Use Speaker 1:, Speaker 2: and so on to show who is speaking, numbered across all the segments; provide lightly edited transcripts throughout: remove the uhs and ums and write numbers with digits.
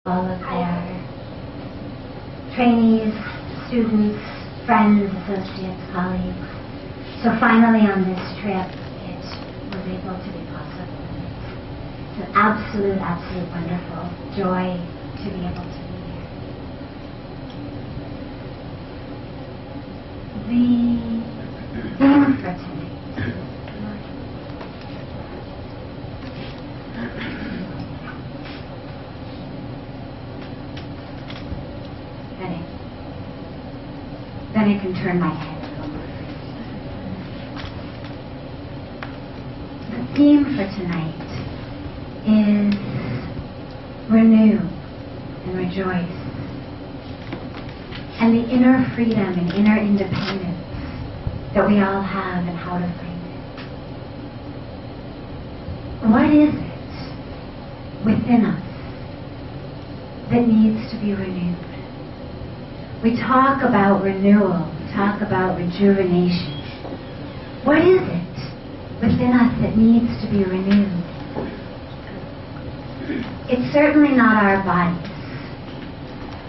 Speaker 1: all of their trainees, students, friends, associates, colleagues. So finally on this trip, it was able to be possible. It's an absolute wonderful joy to be able to be here. The theme for tonight. Then I can turn my head a little bit. The theme for tonight is renew and rejoice, and the inner freedom and inner independence that we all have and how to find it. What is it within us that needs to be renewed? We talk about renewal, we talk about rejuvenation. What is it within us that needs to be renewed? It's certainly not our bodies.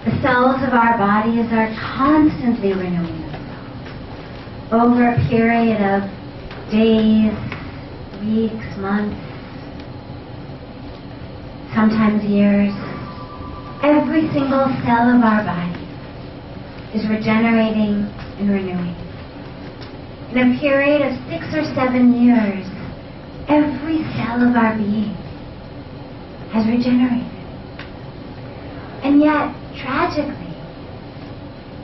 Speaker 1: The cells of our bodies are constantly renewing themselves over a period of days, weeks, months, sometimes years. Every single cell of our body is regenerating and renewing. In a period of 6 or 7 years, every cell of our being has regenerated. And yet, tragically,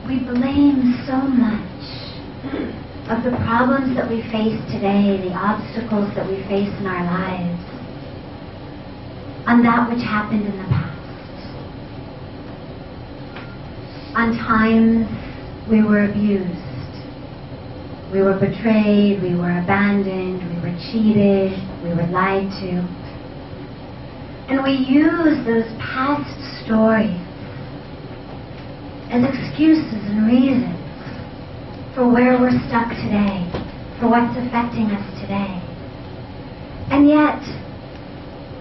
Speaker 1: we blame so much of the problems that we face today, the obstacles that we face in our lives, on that which happened in the past. On times we were abused, we were betrayed, we were abandoned, we were cheated, we were lied to. And we use those past stories as excuses and reasons for where we're stuck today, for what's affecting us today. And yet,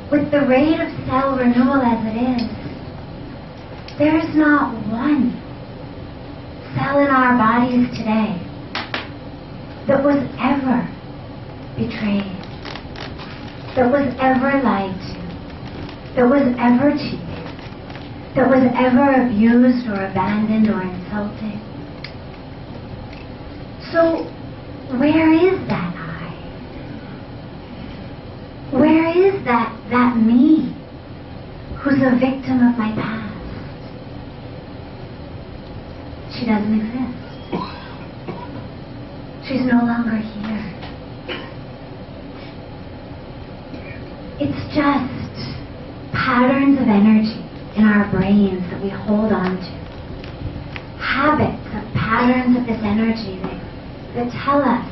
Speaker 1: with the rate of cell renewal as it is, there is not one cell in our bodies today that was ever betrayed, that was ever lied to, that was ever cheated, that was ever abused or abandoned or insulted. So, where is that I? Where is that me who's a victim of my past? She doesn't exist. She's no longer here. It's just patterns of energy in our brains that we hold on to. Habits of patterns of this energy that tell us,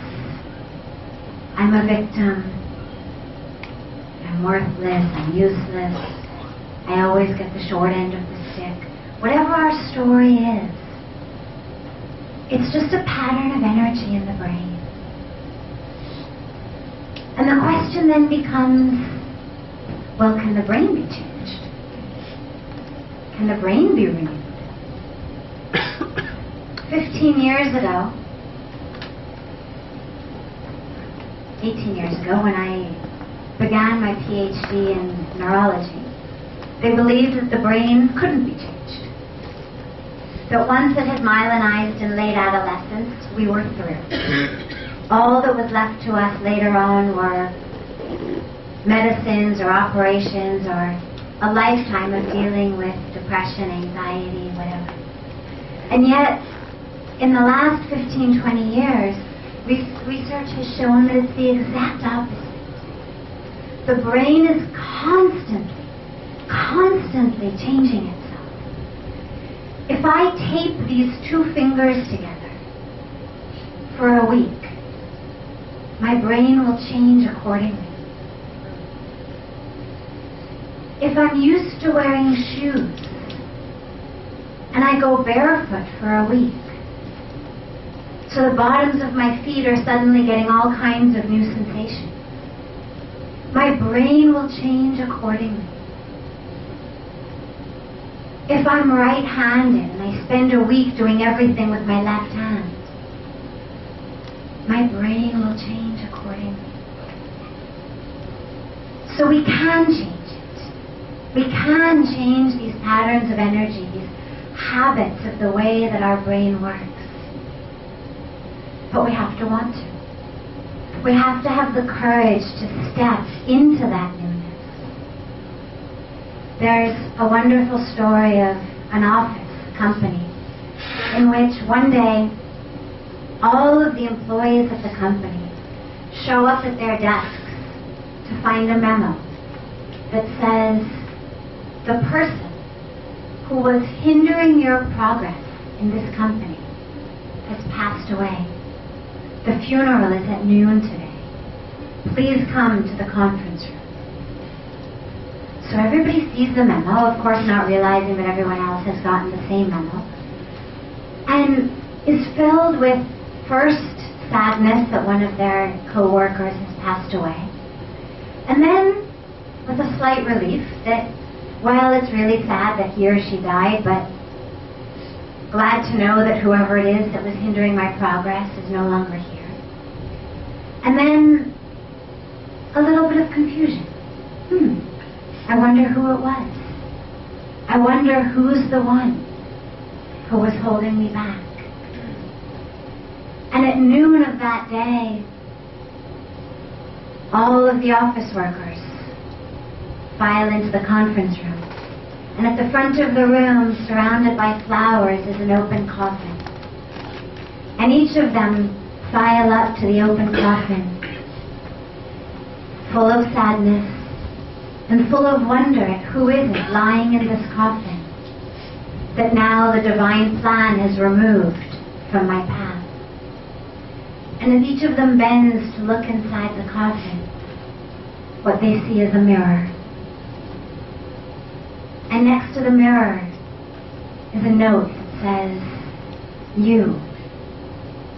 Speaker 1: I'm a victim, I'm worthless, I'm useless, I always get the short end of the stick. Whatever our story is, it's just a pattern of energy in the brain. And the question then becomes, well, can the brain be changed? Can the brain be renewed? 15 years ago, 18 years ago, when I began my PhD in neurology, they believed that the brain couldn't be changed. That once it had myelinized in late adolescence, we were through. All that was left to us later on were medicines or operations or a lifetime of dealing with depression, anxiety, whatever. And yet, in the last 15, 20 years, research has shown that it's the exact opposite. The brain is constantly changing itself. If I tape these 2 fingers together for a week, my brain will change accordingly. If I'm used to wearing shoes and I go barefoot for a week, so the bottoms of my feet are suddenly getting all kinds of new sensations, my brain will change accordingly. If I'm right-handed and I spend a week doing everything with my left hand, my brain will change accordingly. So we can change it. We can change these patterns of energy, these habits of the way that our brain works. But we have to want to. We have to have the courage to step into that newness. There's a wonderful story of an office company in which one day all of the employees of the company show up at their desks to find a memo that says, the person who was hindering your progress in this company has passed away. The funeral is at noon today. Please come to the conference room. So everybody sees the memo, of course not realizing that everyone else has gotten the same memo, and is filled with first sadness that one of their co-workers has passed away, and then with a slight relief that, well, it's really sad that he or she died, but glad to know that whoever it is that was hindering my progress is no longer here. And then a little bit of confusion. I wonder who it was. I wonder who's the one who was holding me back. And at noon of that day, all of the office workers file into the conference room. And at the front of the room, surrounded by flowers, is an open coffin. And each of them file up to the open coffin, full of sadness and full of wonder at who is it lying in this coffin that now the divine plan is removed from my path. And as each of them bends to look inside the coffin, what they see is a mirror. And next to the mirror is a note that says, you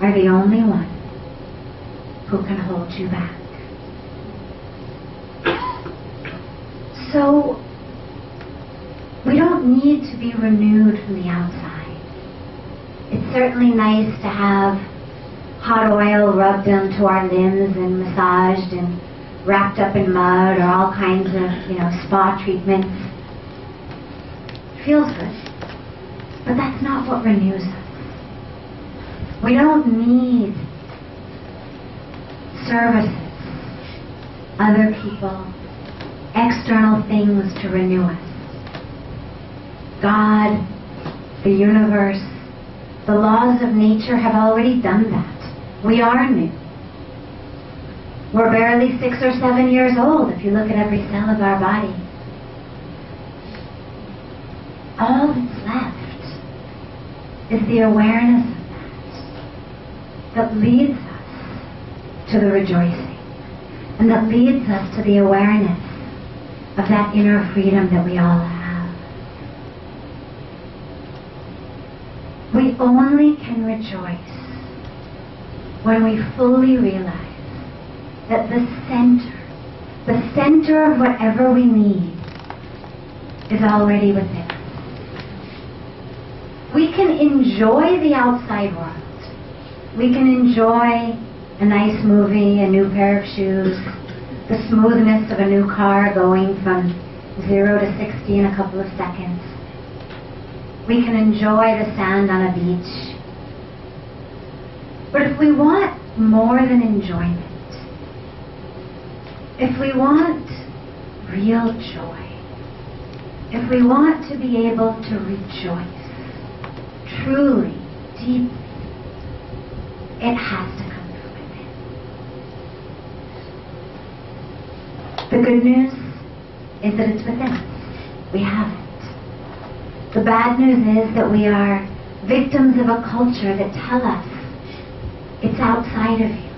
Speaker 1: are the only one who can hold you back. So, we don't need to be renewed from the outside. It's certainly nice to have hot oil rubbed onto our limbs and massaged and wrapped up in mud or all kinds of, spa treatments. It feels good. But that's not what renews us. We don't need services, other people, external things to renew us. God, the universe, the laws of nature have already done that. We are new. We're barely 6 or 7 years old if you look at every cell of our body. All that's left is the awareness of that leads us to the rejoicing, and that leads us to the awareness of that inner freedom that we all have. We only can rejoice when we fully realize that the center of whatever we need is already within us. We can enjoy the outside world. We can enjoy a nice movie, a new pair of shoes, the smoothness of a new car going from 0 to 60 in a couple of seconds. We can enjoy the sand on a beach. But if we want more than enjoyment, if we want real joy, if we want to be able to rejoice truly, deeply, it has to come from within. The good news is that it's within us. We have it. The bad news is that we are victims of a culture that tell us it's outside of you.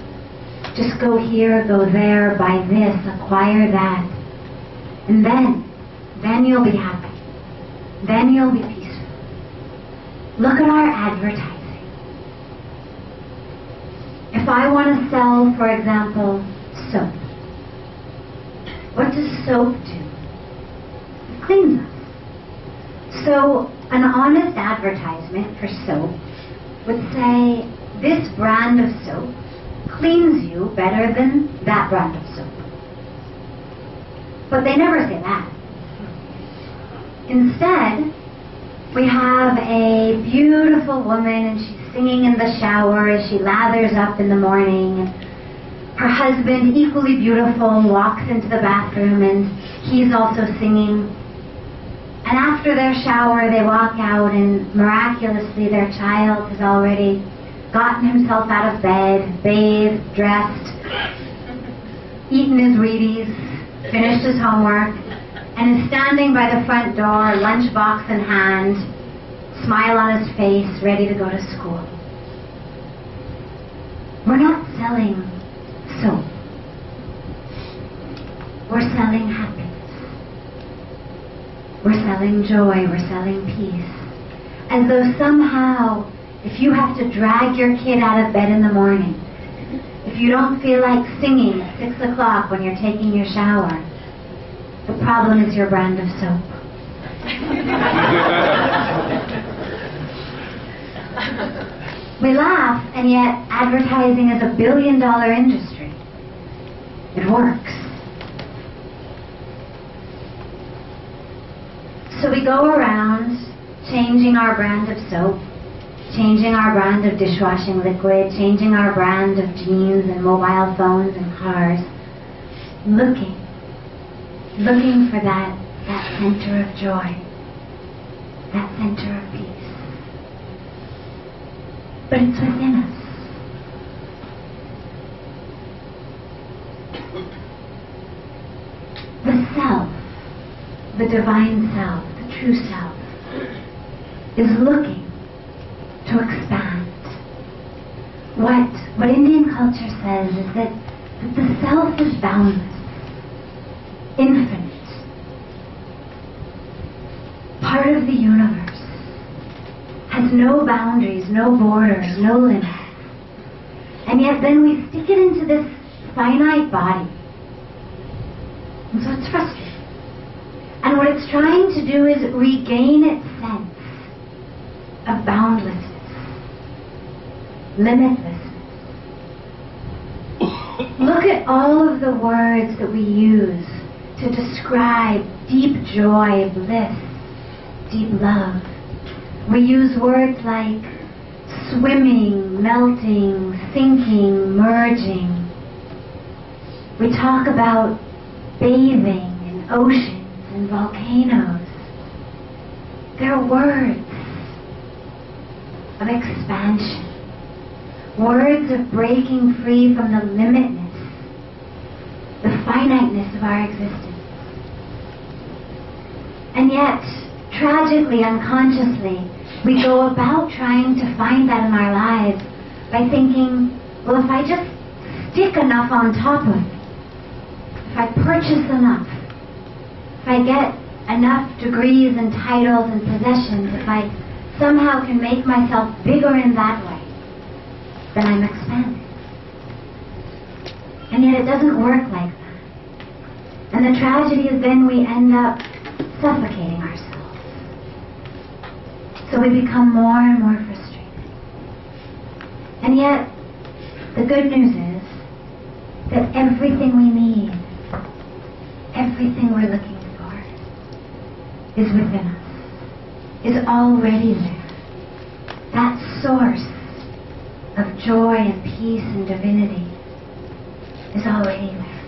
Speaker 1: Just go here, go there, buy this, acquire that. And then you'll be happy. Then you'll be peaceful. Look at our advertising. If I want to sell, for example, soap, what does soap do? It cleans us. So an honest advertisement for soap would say, this brand of soap cleans you better than that brand of soap. But they never say that. Instead, we have a beautiful woman, and she's singing in the shower as she lathers up in the morning. Her husband, equally beautiful, walks into the bathroom, and he's also singing. And after their shower, they walk out, and miraculously their child has already gotten himself out of bed, bathed, dressed, eaten his Wheaties, finished his homework, and is standing by the front door, lunchbox in hand, smile on his face, ready to go to school. We're not selling soap. We're selling happiness. We're selling joy. We're selling peace. As though somehow, if you have to drag your kid out of bed in the morning, if you don't feel like singing at 6 o'clock when you're taking your shower, the problem is your brand of soap. We laugh, and yet advertising is $1 billion industry. It works. So we go around changing our brand of soap, changing our brand of dishwashing liquid, changing our brand of jeans and mobile phones and cars, looking for that center of joy, that center of peace. But it's within us. The self, the divine self, the true self, is looking to expand. What Indian culture says is that the self is boundless, infinite, part of the universe, has no boundaries, no borders, no limits. And yet then we stick it into this finite body. And so it's frustrating. And what it's trying to do is regain its sense of boundlessness, limitlessness. Look at all of the words that we use to describe deep joy, bliss, deep love. We use words like swimming, melting, sinking, merging. We talk about bathing in oceans and volcanoes. They're words of expansion, words of breaking free from the limitness, the finiteness of our existence. And yet, tragically, unconsciously, we go about trying to find that in our lives by thinking, well, if I just stick enough on top of it, if I purchase enough, if I get enough degrees and titles and possessions, if I somehow can make myself bigger in that way, then I'm expanding. And yet it doesn't work like that. And the tragedy is then we end up suffocating ourselves. So we become more and more frustrated. And yet, the good news is that everything we need, everything we're looking for, is within us, is already there. That source of joy and peace and divinity is already there.